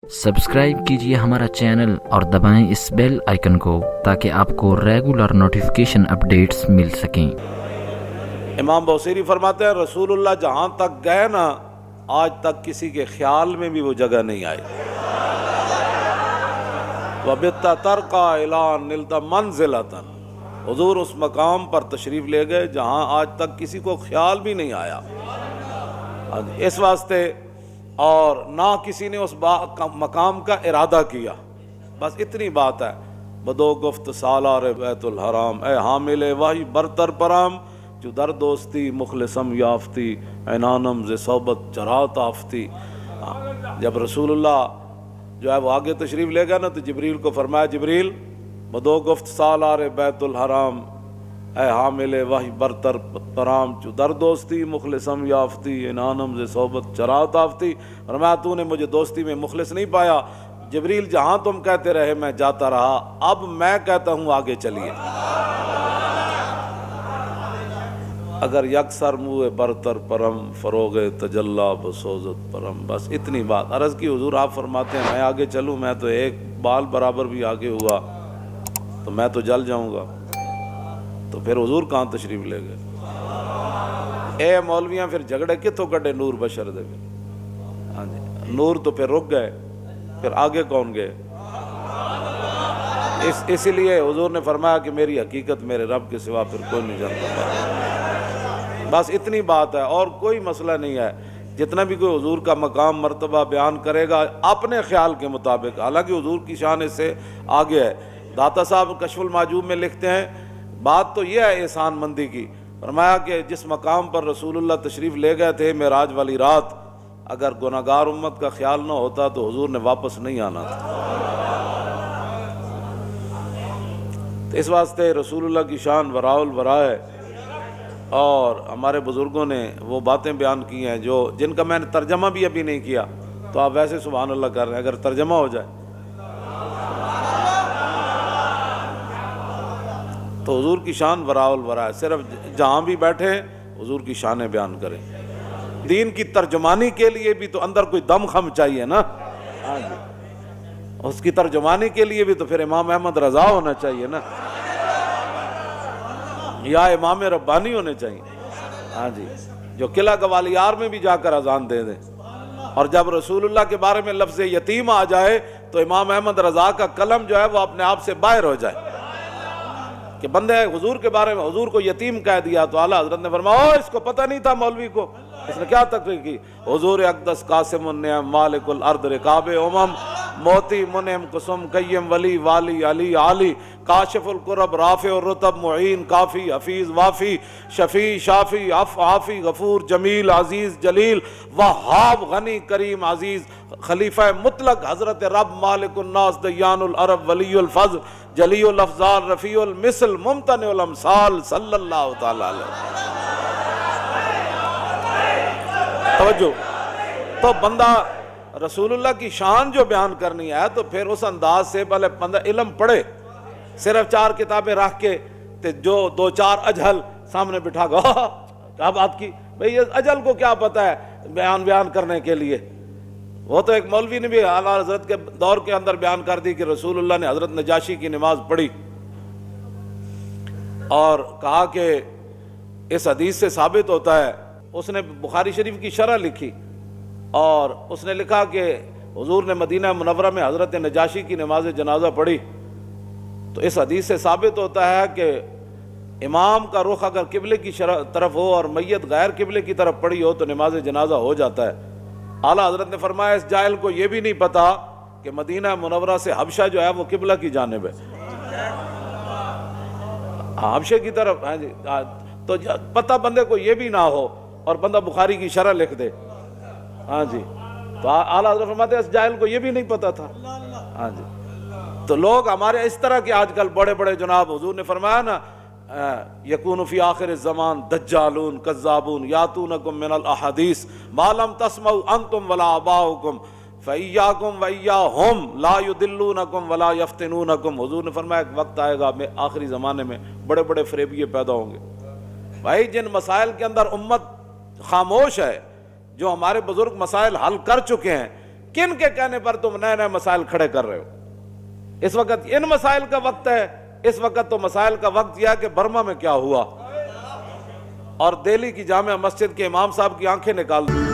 Subscribe کیجیے ہمارا channel اور دبائیں اس بیل آئیکن کو تاکہ آپ کو ریگولر نوٹیفیکیشن اپڈیٹس مل سکیں۔ امام بوصیری فرماتے ہیں رسول اللہ جہاں تک گئے نا، آج تک کسی کے خیال میں بھی وہ جگہ نہیں آئی۔ وَبِتَّ تَرْقَى إِلَىٰ نِلْتَ مَنْزِلَةً، حضور اس مقام پر تشریف لے گئے جہاں آج تک کسی کو خیال بھی نہیں آیا۔ اس واسطے اور نہ کسی نے اس مقام کا ارادہ کیا، بس اتنی بات ہے۔ بدو گفت سالار بیت الحرام، اے حامل وحی برتر پرام، جو در دوستی مخلصم یافتی، عنانم ز صحبت چرات آفتی۔ جب رسول اللہ جو ہے وہ آگے تشریف لے گیا نا تو جبریل کو فرمایا، جبریل بدو گفت سالار بیت الحرام، اے حامل وحی برتر پرام، چو در دوستی مخلصم یافتی، عنانم ز صحبت چرات آفتی۔ فرمایا تو نے مجھے دوستی میں مخلص نہیں پایا، جبریل جہاں تم کہتے رہے میں جاتا رہا، اب میں کہتا ہوں آگے چلیے۔ اگر یکسر منہ برتر پرم، فروغ تجلا بسوزت پرم۔ بس اتنی بات عرض کی، حضور آپ فرماتے ہیں میں آگے چلوں، میں تو ایک بال برابر بھی آگے ہوا تو میں تو جل جاؤں گا۔ تو پھر حضور کہاں تشریف لے گئے؟ اے مولویاں پھر جھگڑے کتوں کڈے نور بشر دے؟ ہاں جی، نور تو پھر رک گئے، پھر آگے کون گئے؟ اسی لیے حضور نے فرمایا کہ میری حقیقت میرے رب کے سوا پھر کوئی نہیں جانتا۔ بس اتنی بات ہے اور کوئی مسئلہ نہیں ہے۔ جتنا بھی کوئی حضور کا مقام مرتبہ بیان کرے گا اپنے خیال کے مطابق، حالانکہ حضور کی شان اس سے آگے ہے۔ داتا صاحب کشف المعجوب میں لکھتے ہیں بات تو یہ ہے احسان مندی کی، فرمایا کہ جس مقام پر رسول اللہ تشریف لے گئے تھے معراج والی رات، اگر گناہگار امت کا خیال نہ ہوتا تو حضور نے واپس نہیں آنا تھا۔ تو اس واسطے رسول اللہ کی شان وراء الورا ہے، اور ہمارے بزرگوں نے وہ باتیں بیان کی ہیں جو جن کا میں نے ترجمہ بھی ابھی نہیں کیا، تو آپ ویسے سبحان اللہ کر رہے ہیں، اگر ترجمہ ہو جائے تو حضور کی شان وراء الورا ہے۔ صرف جہاں بھی بیٹھے حضور کی شانیں بیان کریں۔ دین کی ترجمانی کے لیے بھی تو اندر کوئی دم خم چاہیے نا، اس کی ترجمانی کے لیے بھی تو پھر امام احمد رضا ہونا چاہیے نا، یا امام ربانی ہونے چاہیے، ہاں جی، جو قلعہ گوالیار میں بھی جا کر اذان دے دیں، اور جب رسول اللہ کے بارے میں لفظ یتیم آ جائے تو امام احمد رضا کا قلم جو ہے وہ اپنے آپ سے باہر ہو جائے کہ بندے حضور کے بارے میں حضور کو یتیم کہہ دیا تو اعلیٰ حضرت نے فرمایا اس کو پتہ نہیں تھا مولوی کو، اس نے کیا تقریر کی، حضور اقدس قاسم النعم مالک الارض رکاب امم، موتی منعم قسم قیم ولی والی علی عالی، کاشف القرب رافع الرتب معین کافی حفیظ وافی شفیع شافی عافی غفور جمیل عزیز جلیل وہاب غنی کریم عزیز، خلیفہ مطلق حضرت رب مالک الناس دیان العرب ولی الفضل جلی الافضال رفیع المثل ممتنع الامثال صلی اللہ تعالی علیہ وسلم۔ توجہ، تو بندہ رسول اللہ کی شان جو بیان کرنی ہے تو پھر اس انداز سے پہلے بندہ علم پڑھے، صرف 4 کتابیں رکھ کے جو 2-4 اجہل سامنے بٹھا گا کیا بات کی بھئی، یہ اجہل کو کیا پتہ ہے بیان کرنے کے لیے؟ وہ تو ایک مولوی نے بھی اعلیٰ حضرت کے دور کے اندر بیان کر دی کہ رسول اللہ نے حضرت نجاشی کی نماز پڑھی اور کہا کہ اس حدیث سے ثابت ہوتا ہے، اس نے بخاری شریف کی شرح لکھی اور اس نے لکھا کہ حضور نے مدینہ منورہ میں حضرت نجاشی کی نماز جنازہ پڑھی، تو اس حدیث سے ثابت ہوتا ہے کہ امام کا رخ اگر قبلے کی طرف ہو اور میت غیر قبلے کی طرف پڑی ہو تو نماز جنازہ ہو جاتا ہے۔ اعلیٰ حضرت نے فرمایا اس جاہل کو یہ بھی نہیں پتا کہ مدینہ منورہ سے حبشہ جو ہے وہ قبلہ کی جانب ہے، حبشے کی طرف، ہاں جی، تو پتہ بندے کو یہ بھی نہ ہو اور بندہ بخاری کی شرح لکھ دے، ہاں جی، تو اعلیٰ حضرت فرماتے ہیں اس جاہل کو یہ بھی نہیں پتا تھا، ہاں جی۔ تو لوگ ہمارے اس طرح کے آج کل بڑے بڑے جناب، حضور نے فرمایا نا یکون فی آخر الزمان دجالون کذابون یاتونکم من الاحادیث ما لم تسمعوا انتم ولا آباؤکم فایاکم وایاہم لا یدلونکم ولا یفتنونکم۔ حضور نے فرمایا ایک وقت آئے گا میں آخری زمانے میں بڑے بڑے فریبیے پیدا ہوں گے، بھائی جن مسائل کے اندر امت خاموش ہے، جو ہمارے بزرگ مسائل حل کر چکے ہیں، کن کے کہنے پر تم نئے نئے مسائل کھڑے کر رہے ہو؟ اس وقت ان مسائل کا وقت ہے، اس وقت تو مسائل کا وقت یہ ہے کہ برما میں کیا ہوا، اور دہلی کی جامع مسجد کے امام صاحب کی آنکھیں نکال دو۔